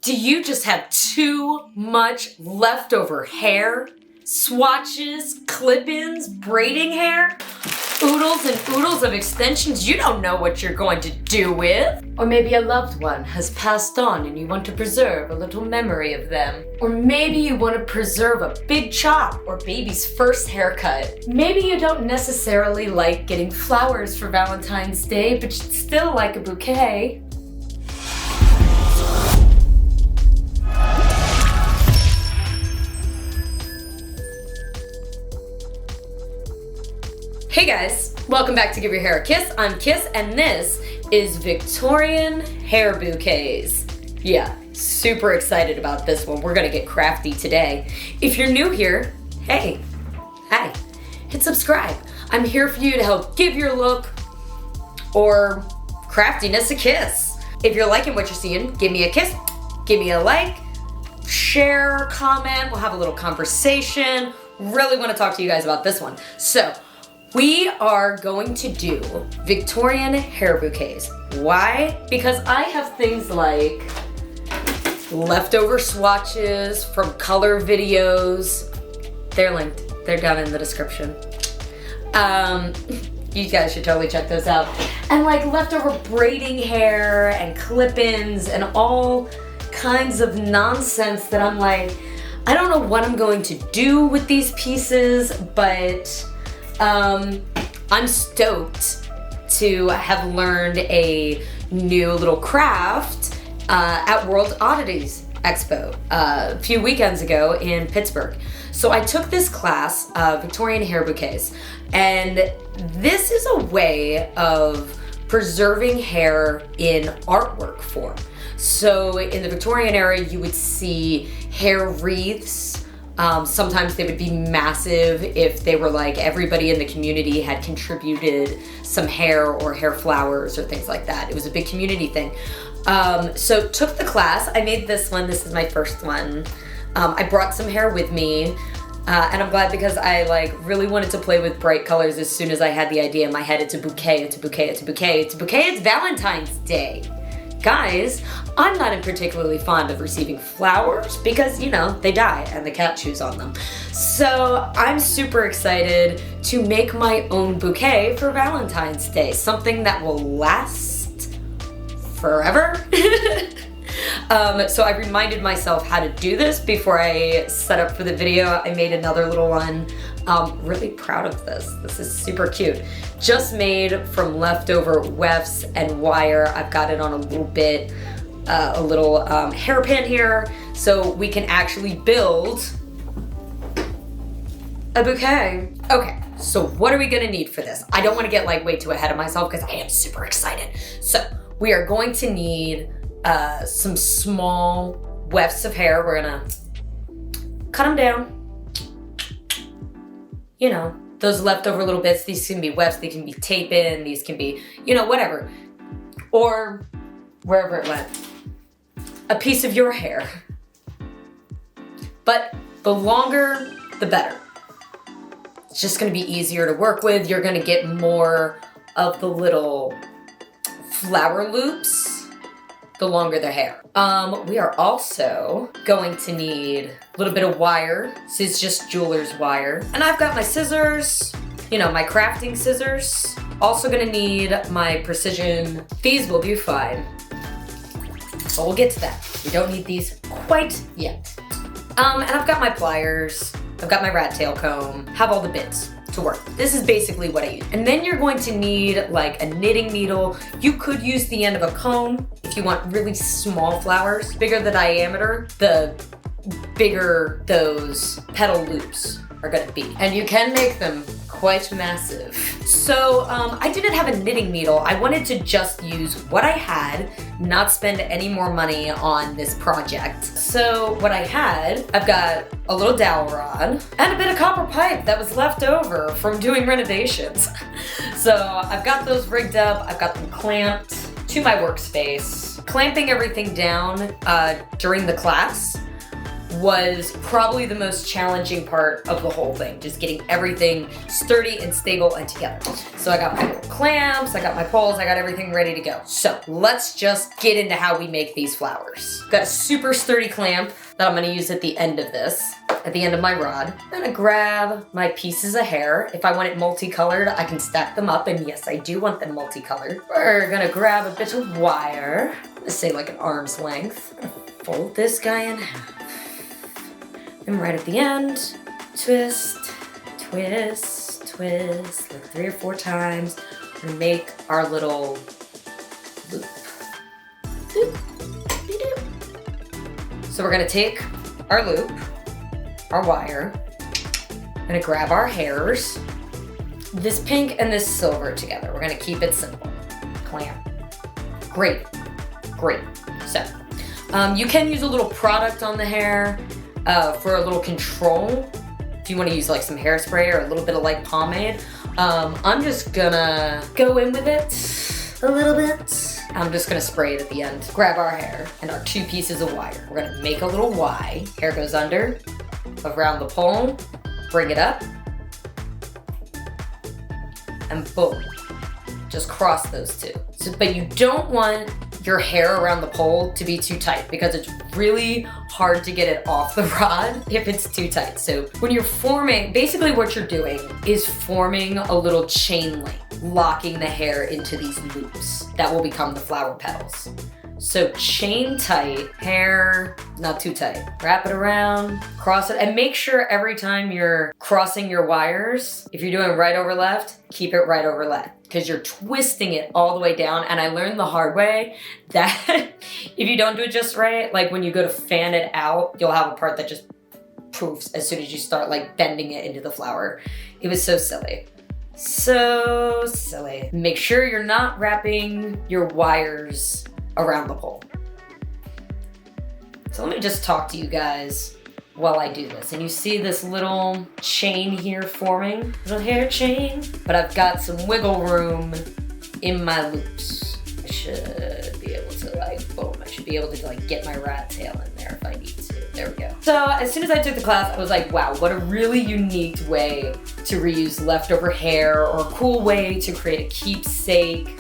Do you just have too much leftover hair? Swatches, clip-ins, braiding hair? Oodles and oodles of extensions you don't know what you're going to do with? Or maybe a loved one has passed on and you want to preserve a little memory of them. Or maybe you want to preserve a big chop or baby's first haircut. Maybe you don't necessarily like getting flowers for Valentine's Day, but you'd still like a bouquet. Hey guys, welcome back to Give Your Hair a Kiss. I'm Kiss and this is Victorian Hair Bouquets. Yeah, super excited about this one. We're gonna get crafty today. If you're new here, hey, hi, hit subscribe. I'm here for you to help give your look or craftiness a kiss. If you're liking what you're seeing, give me a kiss, give me a like, share, comment, we'll have a little conversation. Really wanna talk to you guys about this one. So, we are going to do Victorian hair bouquets. Why? Because I have things like leftover swatches from color videos. They're linked, they're down in the description. You guys should totally check those out. And like leftover braiding hair and clip-ins and all kinds of nonsense that I'm like, I don't know what I'm going to do with these pieces, but I'm stoked to have learned a new little craft at World Oddities Expo a few weekends ago in Pittsburg. So I took this class, Victorian Hair Bouquets, and this is a way of preserving hair in artwork form. So in the Victorian era, you would see hair wreaths. Sometimes they would be massive if they were like everybody in the community had contributed some hair or hair flowers or things like that. It was a big community thing. So took the class. I made this one. This is my first one. I brought some hair with me. And I'm glad because I like really wanted to play with bright colors as soon as I had the idea in my head. It's a bouquet, it's a bouquet, it's a bouquet, it's a bouquet, it's Valentine's Day. Guys, I'm not particularly fond of receiving flowers because, you know, they die and the cat chews on them. So I'm super excited to make my own bouquet for Valentine's Day, something that will last forever. So I reminded myself how to do this before I set up for the video. I made another little one. Really proud of this. This is super cute. Just made from leftover wefts and wire. I've got it on a little hairpin here so we can actually build a bouquet. Okay, so what are we gonna need for this? I don't wanna get like way too ahead of myself because I am super excited. So we are going to need some small wefts of hair. We're gonna cut them down. You know, those leftover little bits, these can be wefts, they can be tape-in, these can be, you know, whatever. Or wherever it went. A piece of your hair. But the longer, the better. It's just gonna be easier to work with. You're gonna get more of the little flower loops the longer the hair. We are also going to need a little bit of wire. This is just jeweler's wire. And I've got my scissors, you know, my crafting scissors. Also gonna need my precision. These will be fine. But we'll get to that. We don't need these quite yet. And I've got my pliers. I've got my rat tail comb. Have all the bits to work. This is basically what I use. And then you're going to need like a knitting needle. You could use the end of a comb if you want really small flowers. Bigger the diameter, the bigger those petal loops are gonna be. And you can make them quite massive. So I didn't have a knitting needle. I wanted to just use what I had, not spend any more money on this project. So what I had, I've got a little dowel rod and a bit of copper pipe that was left over from doing renovations. So I've got those rigged up, I've got them clamped to my workspace. Clamping everything down during the class was probably the most challenging part of the whole thing, just getting everything sturdy and stable and together. So I got my little clamps, I got my poles, I got everything ready to go. So let's just get into how we make these flowers. Got a super sturdy clamp that I'm gonna use at the end of this, at the end of my rod. I'm gonna grab my pieces of hair. If I want it multicolored, I can stack them up, and yes, I do want them multicolored. We're gonna grab a bit of wire, let's say like an arm's length. Fold this guy in half. And right at the end, twist, twist, twist, like 3 or 4 times, and make our little loop. So we're gonna take our loop, our wire, gonna grab our hairs, this pink and this silver together. We're gonna keep it simple. Clamp. Great, great. So, you can use a little product on the hair for a little control. If you wanna use like some hairspray or a little bit of light pomade. I'm just gonna go in with it a little bit. I'm just gonna spray it at the end. Grab our hair and our 2 pieces of wire. We're gonna make a little Y. Hair goes under, around the pole, bring it up, and boom. Just cross those 2. So, but you don't want your hair around the pole to be too tight because it's really hard to get it off the rod if it's too tight. So when you're forming, basically what you're doing is forming a little chain link, locking the hair into these loops that will become the flower petals. So chain tight, hair not too tight. Wrap it around, cross it, and make sure every time you're crossing your wires, if you're doing right over left, keep it right over left, because you're twisting it all the way down. And I learned the hard way that if you don't do it just right, like when you go to fan it out, you'll have a part that just poofs as soon as you start like bending it into the flower. It was so silly. So silly. Make sure you're not wrapping your wires around the pole. So let me just talk to you guys while I do this. And you see this little chain here forming, little hair chain, but I've got some wiggle room in my loops. I should be able to like, boom, I should be able to like get my rat tail in there if I need to. There we go. So as soon as I took the class, I was like, wow, what a really unique way to reuse leftover hair, or a cool way to create a keepsake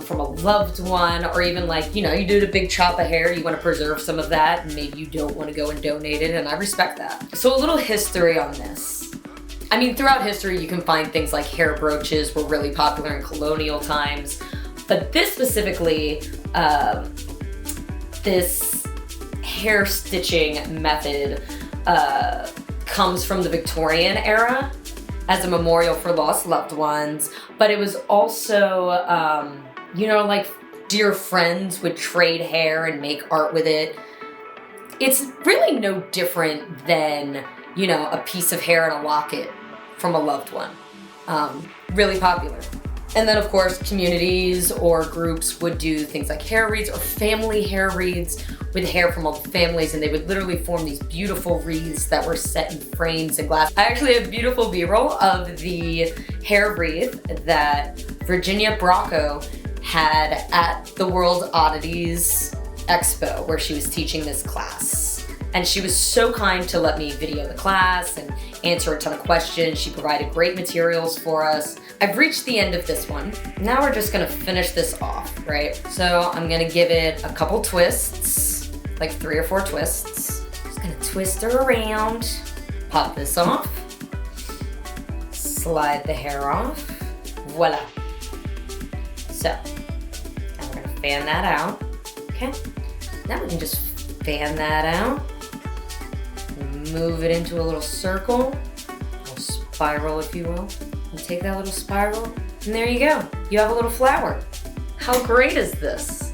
from a loved one, or even like, you know, you did a big chop of hair, you want to preserve some of that, and maybe you don't want to go and donate it, and I respect that. So a little history on this. I mean, throughout history, you can find things like hair brooches were really popular in colonial times, but this specifically, this hair stitching method comes from the Victorian era as a memorial for lost loved ones, but it was also, you know, like dear friends would trade hair and make art with it. It's really no different than, you know, a piece of hair and a locket from a loved one. Really popular. And then of course, communities or groups would do things like hair wreaths or family hair wreaths with hair from all the families, and they would literally form these beautiful wreaths that were set in frames and glass. I actually have a beautiful b-roll of the hair wreath that Virginia Brocco had at the World Oddities Expo, where she was teaching this class. And she was so kind to let me video the class and answer a ton of questions. She provided great materials for us. I've reached the end of this one. Now we're just gonna finish this off, right? So I'm gonna give it a couple twists, like 3 or 4 twists. Just gonna twist her around, pop this off, slide the hair off, voila. So, now we're gonna fan that out, okay? Now we can just fan that out, move it into a little circle, a little spiral if you will. And take that little spiral, and there you go. You have a little flower. How great is this?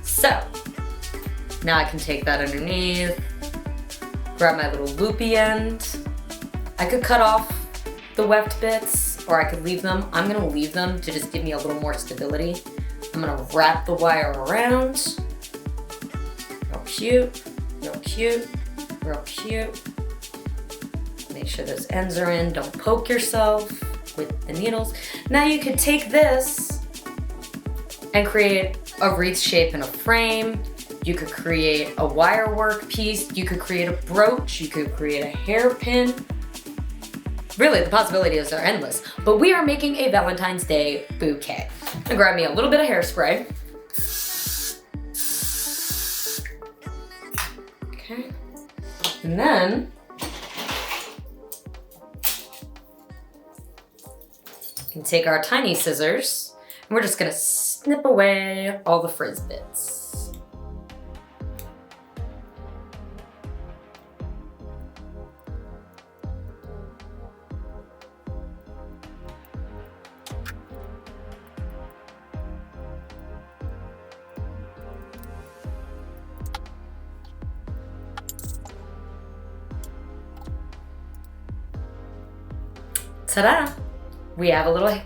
So, now I can take that underneath, grab my little loopy end. I could cut off the weft bits, or I could leave them. I'm gonna leave them to just give me a little more stability. I'm gonna wrap the wire around. Real cute, real cute, real cute. Make sure those ends are in. Don't poke yourself with the needles. Now you could take this and create a wreath shape in a frame. You could create a wire work piece. You could create a brooch. You could create a hairpin. Really, the possibilities are endless. But we are making a Valentine's Day bouquet. I'm gonna grab me a little bit of hairspray. Okay. And then we can take our tiny scissors and we're just gonna snip away all the frizz bits. Ta-da! We have a little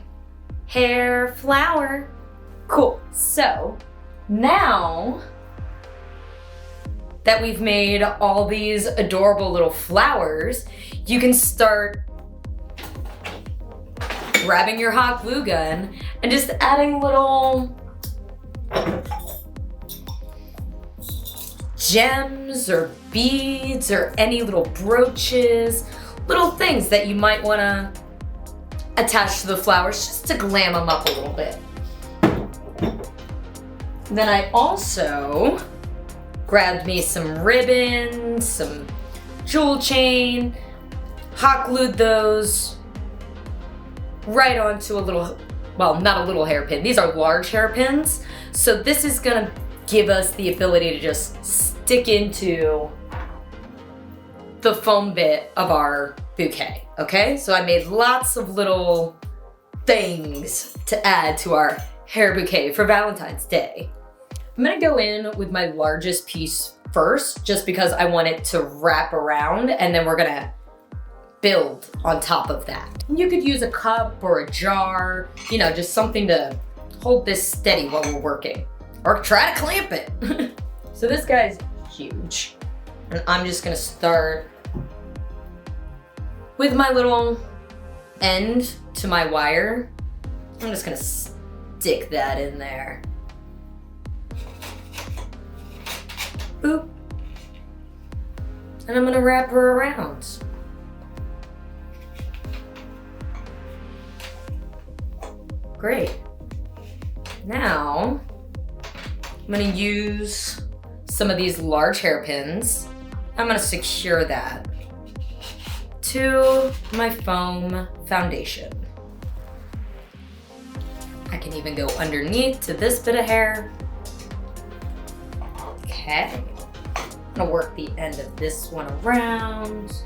hair flower. Cool. So now that we've made all these adorable little flowers, you can start grabbing your hot glue gun and just adding little gems or beads or any little brooches, little things that you might want to attach to the flowers just to glam them up a little bit. Then I also grabbed me some ribbon, some jewel chain, hot glued those right onto a little, well, not a little hairpin. These are large hairpins. So this is gonna give us the ability to just stick into the foam bit of our bouquet, okay? So I made lots of little things to add to our hair bouquet for Valentine's Day. I'm gonna go in with my largest piece first, just because I want it to wrap around, and then we're gonna build on top of that. You could use a cup or a jar, you know, just something to hold this steady while we're working, or try to clamp it. So this guy's huge, and I'm just gonna start with my little end to my wire. I'm just gonna stick that in there. Boop. And I'm gonna wrap her around. Great. Now, I'm gonna use some of these large hairpins. I'm gonna secure that to my foam foundation. I can even go underneath to this bit of hair. Okay. I'm gonna work the end of this one around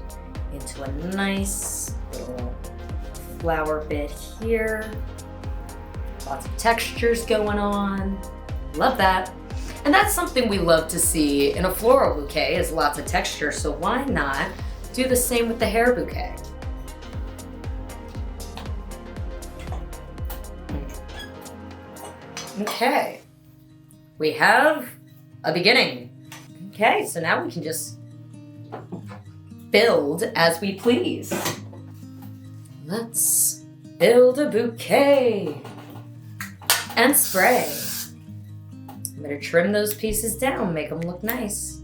into a nice little flower bit here. Lots of textures going on. Love that. And that's something we love to see in a floral bouquet, is lots of texture, so why not do the same with the hair bouquet? Okay, we have a beginning. Okay, so now we can just build as we please. Let's build a bouquet and spray. I'm gonna trim those pieces down, make them look nice.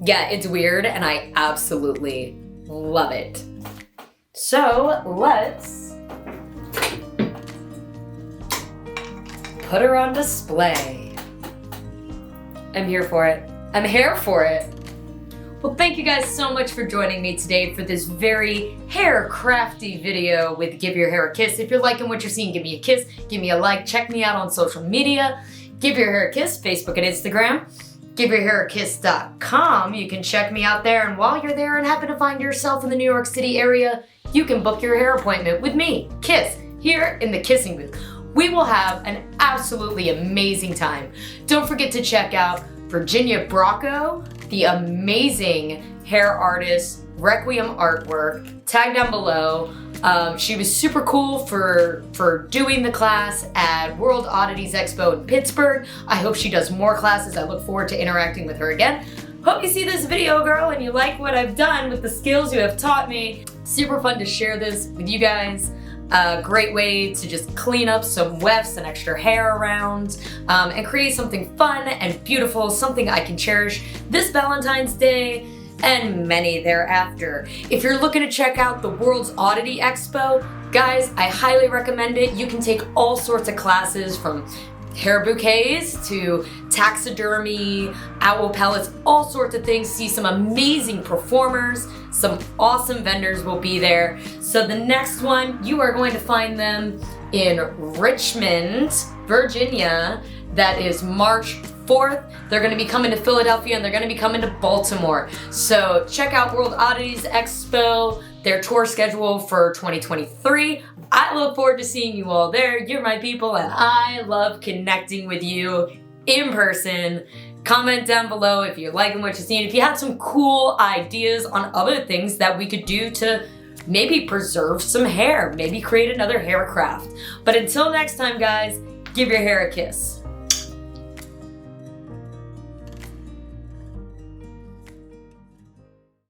Yeah, it's weird and I absolutely love it. So let's put her on display. I'm here for it. I'm here for it. Well, thank you guys so much for joining me today for this very hair crafty video with Give Your Hair a Kiss. If you're liking what you're seeing, give me a kiss, give me a like, check me out on social media. Give Your Hair a Kiss, Facebook and Instagram. GiveYourHairAkiss.com. You can check me out there, and while you're there and happen to find yourself in the New York City area, you can book your hair appointment with me, Kiss, here in the Kissing Booth. We will have an absolutely amazing time. Don't forget to check out Virginia Brocco, the amazing hair artist, Requiem artwork, tag down below. She was super cool for doing the class at World Oddities Expo in Pittsburgh. I hope she does more classes. I look forward to interacting with her again. Hope you see this video, girl, and you like what I've done with the skills you have taught me. Super fun to share this with you guys. A great way to just clean up some wefts and extra hair around and create something fun and beautiful, something I can cherish this Valentine's Day and many thereafter. If you're looking to check out the World's Oddity Expo, guys, I highly recommend it. You can take all sorts of classes from hair bouquets to taxidermy, owl pellets, all sorts of things. See some amazing performers, some awesome vendors will be there. So the next one, you are going to find them in Richmond, Virginia. That is March 4th. They're going to be coming to Philadelphia and they're going to be coming to Baltimore. So check out World Oddities Expo, their tour schedule for 2023. I look forward to seeing you all there. You're my people and I love connecting with you in person. Comment down below if you're liking what you're seeing. If you have some cool ideas on other things that we could do to maybe preserve some hair, maybe create another hair craft. But until next time, guys, give your hair a kiss.